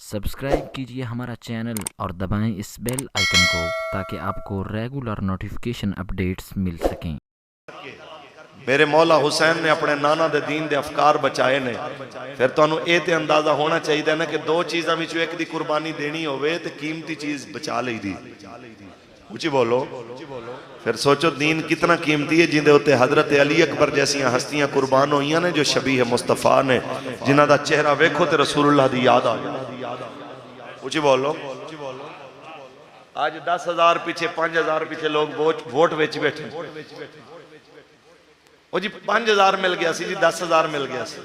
Subscribe कीजिए हमारा channel और दबाएं इस बेल आइकन को ताकि आपको रेगुलर नोटिफिकेशन अपडेट्स मिल सकें। मेरे मौला हुसैन ने अपने नाना दे दीन दे अफकार बचाए ने। फिर तुहानू ये ते अंदाजा होना चाहिए ना कि दो चीज़ों में एक दी कुर्बानी देनी होवे ते कीमती चीज़ बचा ली दी। ऊंची बोलो। फिर सोचो दीन कितना कीमती है जिंदे उत्ते हजरत अली अकबर जैसियां हस्तियां कुर्बान हुई ने जो शबीह मुस्तफा ने, जिन्हां दा चेहरा वेखो ते रसूलुल्लाह दी याद आ जाए। ऊंची बोलो। आज 10,000 पीछे 5,000 पीछे लोग वोट बेच बैठे। ओ जी 5,000 मिल गया सी जी, 10,000 मिल गया सी।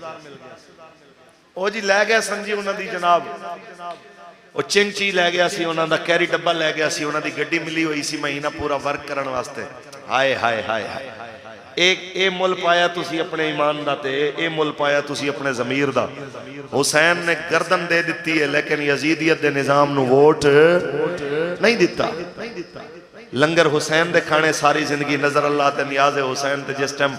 ओ जी लै गया संजी उन्हां दी जनाब, ਉਹ ਚਿੰਚੀ ਲੈ ਗਿਆ ਸੀ, ਉਹਨਾਂ ਦਾ ਕੈਰੀ ਡੱਬਾ ਲੈ ਗਿਆ ਸੀ, ਉਹਨਾਂ ਦੀ ਗੱਡੀ ਮਿਲੀ ਹੋਈ ਸੀ ਮਹੀਨਾ ਪੂਰਾ ਵਰਕ ਕਰਨ ਵਾਸਤੇ। ਹਾਏ ਹਾਏ ਹਾਏ ਹਾਏ, ਇਹ ਮੁੱਲ ਪਾਇਆ ਤੁਸੀਂ ਆਪਣੇ ਈਮਾਨ ਦਾ ਤੇ ਇਹ ਮੁੱਲ ਪਾਇਆ ਤੁਸੀਂ ਆਪਣੇ ਜ਼ਮੀਰ ਦਾ। ਹੁਸੈਨ ਨੇ ਗਰਦਨ ਦੇ ਦਿੱਤੀ ਹੈ ਲੇਕਿਨ ਯਜ਼ੀਦੀਅਤ ਦੇ ਨਿਜ਼ਾਮ ਨੂੰ ਵੋਟ ਨਹੀਂ ਦਿੱਤਾ। लंगर हुसैन दे खाने सारी जिंदगी, नजर अल्लाह ते नियाज हुसैन ते जिस टाइम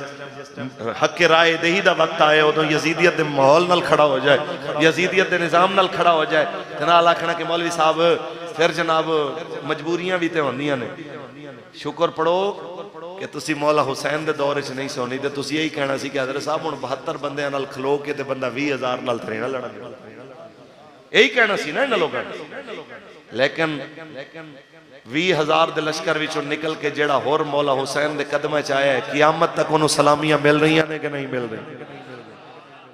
हक राय दही दा वक्त आए उदों यजीदियत दे माहौल नाल खड़ा हो जाए, यजीदियत दे निजाम नाल खड़ा हो जाए ते नाल आखना कि मौलवी साहब फिर जनाब मजबूरियां भी ते होंदियां ने। शुक्र पढ़ो कि तुसी मौला हुसैन दे दौर च नहीं सोनी ते तुसी यही कहना सी कि हजरत साहब हुण 72 बंदियां नाल खलो के ते बंदा 20,000 नाल थरेना लड़ा, यही कहना सी ना इन्हां लोकां ने। लेकिन 20,000 दे लश्कर विचों निकल के जेड़ा होर मौला हुसैन दे कदम च आया है, कियामत तक उन्होंने सलामियां मिल रही ने कि नहीं मिल रही?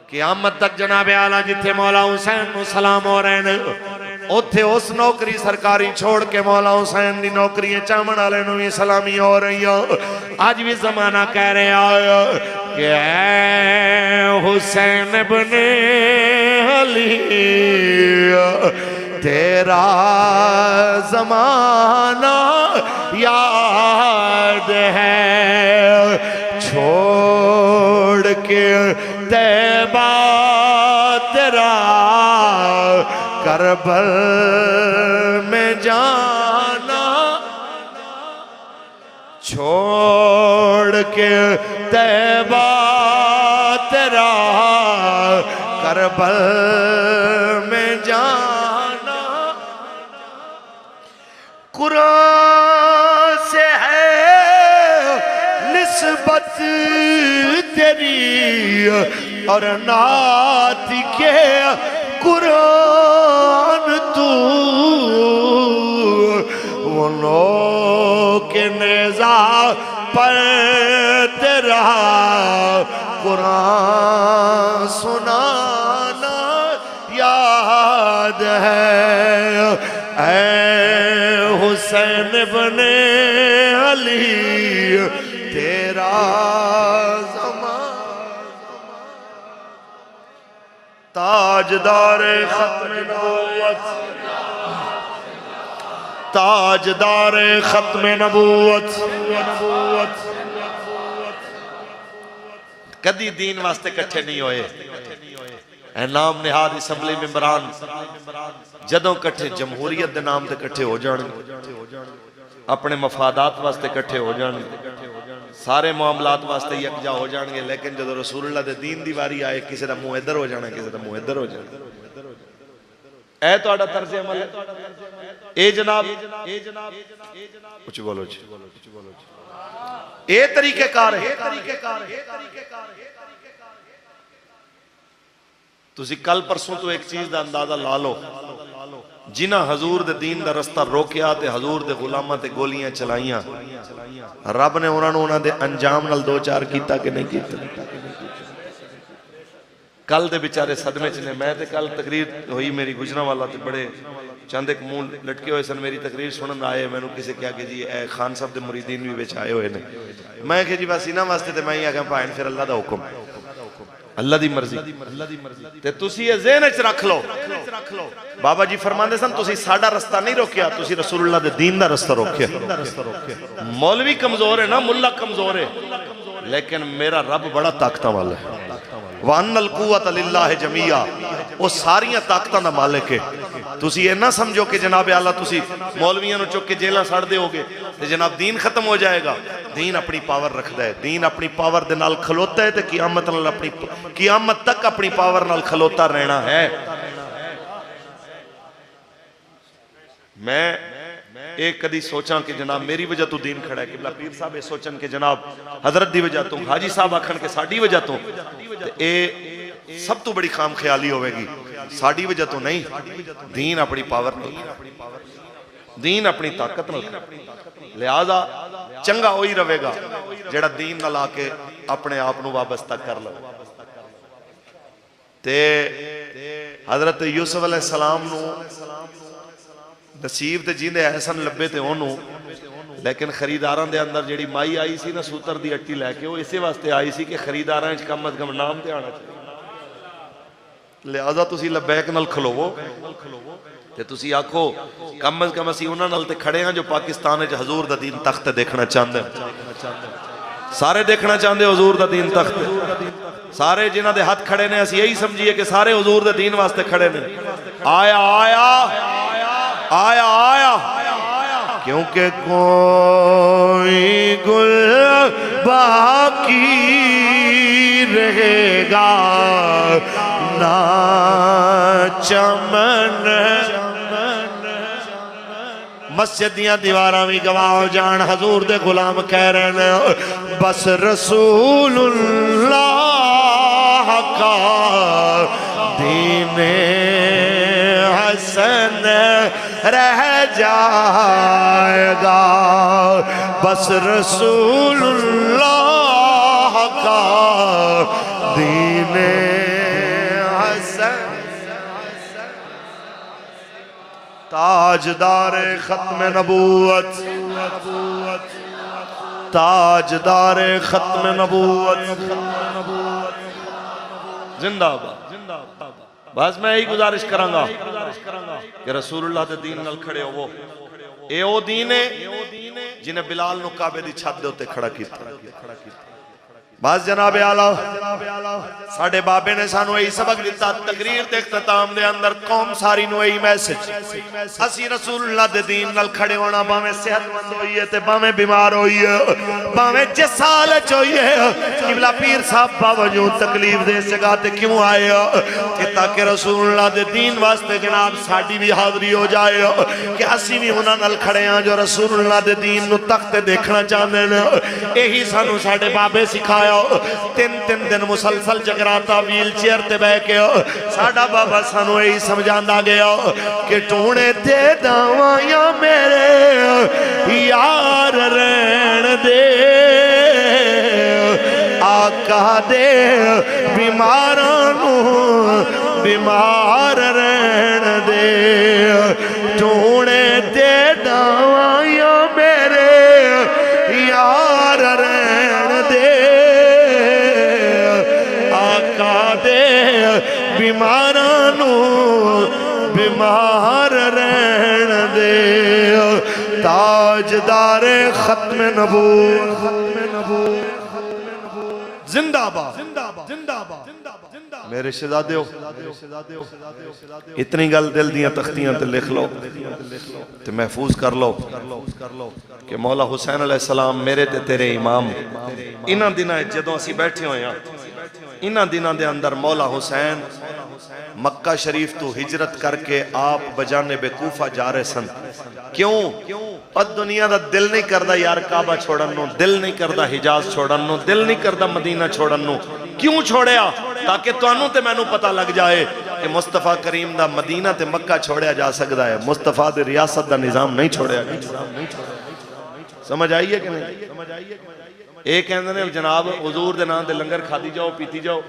कियामत तक जनाब आला जिथे मौला हुसैन को सलाम हो रहे हैं उथे उस नौकरी सरकारी छोड़ के मौला हुसैन दी नौकरी चावण वाले नूं भी सलामी हो रही है। अज भी जमाना कह रहा है कि ऐ हुसैन बने अली तेरा जमाना याद है, छोड़ के तैबा तेरा करबल में जाना, छोड़ के तैबा तेरा करबल में जाना। कुरान से है निस्बत तेरी और नात के कुरान तू, वो नो के नेज़ा पर तेरा कुरान सुनाना याद है। ऐ हुसैन बने अली तेरा ताजदार खत्म नबूवत, ताजदार खत्म नबूवत। कदी दीन वास्ते कट्ठे नहीं होए, नाम निहाद असम्बली मेंबरान जदों कट्ठे जमहूरीयत के नाम से कट्ठे हो जाएंगे, अपने मफादात वास्ते कट्ठे हो जाएंगे, सारे मामलात वास्ते यकजा हो जाएंगे, लेकिन जो रसूलुल्लाह दे दीन दी वारी आए किसी का मुंह इधर हो जाना, किसी का मुंह इधर हो जाना। ऐ तुहाडा तर्ज अमल है। ए जनाब कुछ बोलो जी, ए तरीकेकार है। तुसी कल परसों तो एक चीज का अंदाजा ला लो, जिन्हां हजूर दे दीन दा रस्ता रोकिया ते हजूर दे गुलामां ते गोलियां चलाइयां, रब ने उन्होंने उन्होंने अंजाम नाल दो चार कीता कि नहीं कीता? कल दे बेचारे सदमे च ने। मैं ते कल तकरीर हुई मेरी गुजरांवाला ते बड़े चंद एक मुंह लटके हुए सन, मेरी तकरीर सुनन आए, मैनू किसी क्या कि जी ए खान साहब दे मुरीदीन भी विच आए हुए ने। मैं कि जी बस इन्हां वास्ते ते मैं ही आख्या भाई फिर अल्लाह दा हुक्म, अल्लाह दी मर्जी ते तुसी ये ज़हन च रख लो। बाबा जी फरमांदे सन तुसी साडा रास्ता नहीं रोकिया, तुसी रसूलुल्लाह दे दीन दा रास्ता रोकिया। मौलवी कमजोर है ना, मुल्ला कमजोर है, लेकिन मेरा रब बड़ा ताकतां वाला है। वान्नल कुव्वत लिल्लाह जमीआ, वो सारियां ताकतां दा मालिक है। तुसी ये ना समझो कि जनाब आला तुसी मौलवियां चुक के जेल सड़ दोगे तो जनाब दीन खत्म हो जाएगा। दीन अपनी पावर रखता है, दीन अपनी पावर दे नाल खलोता है, तो कियामत नाल अपनी कियामत तक अपनी पावर नाल खलोता रहना है। मैं एक कदी सोचा कि जनाब मेरी वजह तो दीन खड़ा है, किबला पीर साहब ये सोचन कि जनाब हजरत दी वजह तो, हाजी साहब आखन के साड़ी वजह तो, ये सब तो बड़ी खाम ख्याली होगी। साड़ी वजह तो नहीं, दीन अपनी पावर तो, दीन अपनी ताकत न, लिहाजा चंगा वही रहेगा जेड़ा दीन न ला के अपने आप को वाबस्ता कर लो। ते हजरत यूसुफ अलैहिस्सलाम नू नसीब ते जिंदे ऐसन लब्बे ते ओनू, लेकिन खरीदारां दे अंदर जेड़ी माई आई सी ना सूतर दी अट्टी लैके, वो इसे वास्ते आई सी कि खरीदारां च कम अज कम नाम ते आना चाहिए। लिहाजा तुसी लबैक नाल खलोवो ते तुसी आखो कम अज कम असी उन्हां नाल ते खड़े हां जो पाकिस्तान च हजूर दा दीन तख्त देखना चाहते, सारे देखना चाहते हजूर दा दीन तख्त, सारे जिन्हां दे हाथ खड़े ने असी यही समझिए कि सारे हजूर दे दीन वास्ते खड़े ने। आया आया आया आया, क्योंकि कोई गुल बाकी रहेगा ना चमन, मस्जिद दियां दीवारां भी गवाह हो जान, हजूर दे गुलाम कह रहे हैं बस रसूलुल्लाह का दीने हसन रह जाएगा, बस रसूलुल्लाह का दीने हसन। ताजदार खत्म नबूवत, ताजदार खत्म नबूवत जिंदाबाद। बस मैं यही गुजारिश करांगा कि रसूलुल्लाह दे दीन नाल खड़े होवो। ए ओ दीन है जिन्हें बिलाल नु काबे दी छत दे उत्ते खड़ा कीता। बस जनाब आला साडे बाबे ने सानू यही सबक दिता, तकरीर दे इख्तिताम दे अंदर कौम सारी नु यही मैसेज, असी रसूलुल्लाह दे दीन नाल खड़े होना, भावें सेहतमंद होइए ते भावें बीमार होइए, भावें जिस हालत च होइए। किबला पीर साहब बावजूद तकलीफ दे जगह ते क्यों आए कि ताकि रसूलुल्लाह दे दीन वास्ते जनाब साडी भी हाजरी हो जाए, कि असी भी उन्हां नाल खड़े हां जो रसूलुल्लाह दे दीन नु तख्त देखना चाहते हैं। यही सानू साडे बाबे सिखाया, तीन तीन दिन मुसलसल जगराता व्हील चेयर ते बह के साडा बाबा सानू यही समझांदा गया कि टूणे ते दवाइयां मेरे यार रहन दे, आका दे बीमारां नू बीमार रहन दे, टूणे ते दवाइयां मेरे यार रहन दे, बीमारां नू बीमार रहन दे। ताजदार खत्म नबूवत जिंदाबाद जिंदाबाद। मेरे शहजादियों इतनी गल दिल दियां तख्तियां ते लिख लो ते महफूज कर लो कि मौला हुसैन अलैहिस्सलाम मेरे ते तेरे इमाम, इन्हां दिनां जदों असीं बैठे होए हां, इन्हां दिनां दे अंदर मौला हुसैन मक्का शरीफ तो हिजरत करके आप बजाने बेकूफा जा रहे सन। क्यों? और दुनिया दा दिल नहीं करदा यार काबा छोड़न नु, दिल नहीं करदा हिजाज छोड़न नु, दिल नहीं करदा मदीना छोड़न नु। क्यों छोड़िया? ताकि तुहानू ते मैनू पता लग जाए कि मुस्तफा करीम दा मदीना ते मक्का छोड़िया जा सकता है, मुस्तफा दे रियासत दा निजाम नहीं छोड़िया। समझ आई है कि नहीं? ये कहते हैं जनाब हुजूर दे नाम दे लंगर खादी जाओ पीती जाओ,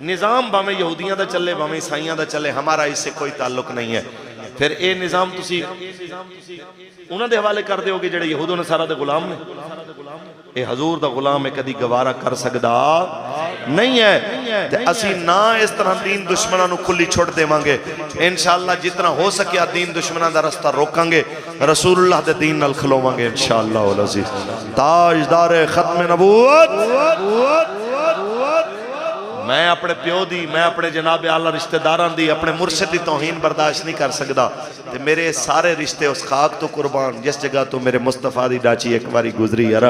निजाम भावें यहूदियों का चले भावें ईसाइयों का चले, हमारा इससे कोई ताल्लुक नहीं है। फिर ये निजाम तुसी उन्होंने हवाले कर दोगे जेडे यहूद नसारा दे गुलाम ने। ये हजूर दा गुलाम है कदी गवारा कर सकदा नहीं है। ते असी ना इस तरह दीन दुश्मनों को खुली छुट देवांगे। इंशाअल्लाह जितना हो सके दीन दुश्मनों का रास्ता रोकांगे, रसूलुल्लाह दे दीन नाल खलोवांगे इंशाअल्लाह उल अजीज। ताजदार खत्म नबूवत मैं अपने प्यो दी, मैं अपने जनाब आला रिश्तेदारां दी, अपने मुर्शिद दी तौहीन बर्दाश्त नहीं कर सकदा। ते मेरे सारे रिश्ते उस खाक तो कुर्बान जिस जगह तो मेरे मुस्तफा दी डाची एक बारी गुजरी। यार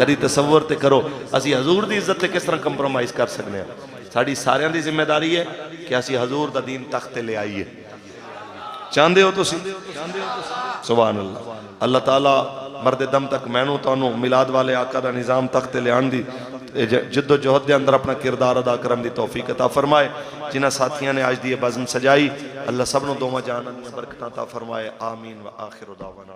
कदी तसव्वुर ते करो असी हजूर दी इज्जत ते किस तरह कंप्रोमाइज कर सकते हैं। साड़ी सारियां दी जिम्मेदारी है कि असी हजूर दा दीन तख्त ले आईए। चाहते हो तुसी? सुभान अल्लाह। अल्लाह ताला मरदे दम तक मैनू तुहानू मिलाद वाले आका दा निज़ाम तख्त लियान दी जिद्दोजहद के अंदर अपना किरदार अदा करने की तौफीक अता फरमाए। जिन्हां साथियों ने आज दी बज़म सजाई, अल्लाह सब नूं दोवां जहानां दी बरकतां अता फरमाए। आमीन व आखिर दावाना।